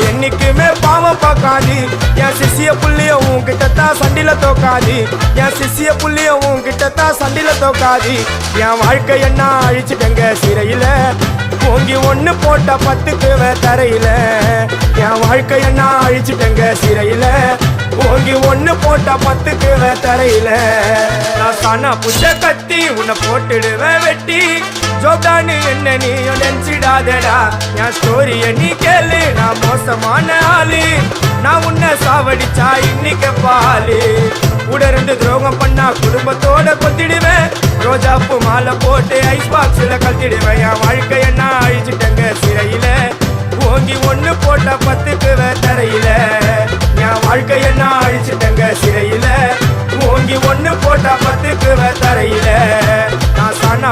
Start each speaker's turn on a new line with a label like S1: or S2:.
S1: என்னைக்குமே பாவம் பார்க்காது என் சிசிய புள்ளிய உன்கிட்டத்தான் சண்டில தோக்காது என் சிசிய புள்ளிய உன்கிட்டத்தான் சண்டில தோக்காது என் வாழ்க்கை என்ன அழிச்சுட்டங்க சிறையில ஓங்கி ஒண்ணு போட்ட 10க்கு தரையில என் வாழ்க்கை என்ன அழிச்சுட்டங்க சிறையில ஓங்கி ஒண்ணு போட்ட 10க்கு தரையில நான் சானா புஷ கத்தி உன்னை போட்டுடுவேன் வெட்டி ஜோப்டானு என்ன நீ நினைச்சிடாதடா என் ஸ்டோரிய நீ கேளு நான் மோசமான ஆளு நான் உன்னை சாவடிச்சா இன்னைக்கு பாலு உடருந்து துரோகம் பண்ணா குடும்பத்தோட கொத்திடுவேன் ரோஜாப்பு மாலை போட்டு ஐஸ் பாக்ஸ்ல கத்திடுவேன் என் வாழ்க்கை என்ன அழிச்சுட்டங்க சிறையில ஓங்கி ஒண்ணு போட்ட 10க்கு தரையில என் வாழ்க்கை என்ன அழிச்சுட்டங்க சிறையில ஓங்கி ஒண்ணு போட்ட 10க்கு தரையில நான் சானா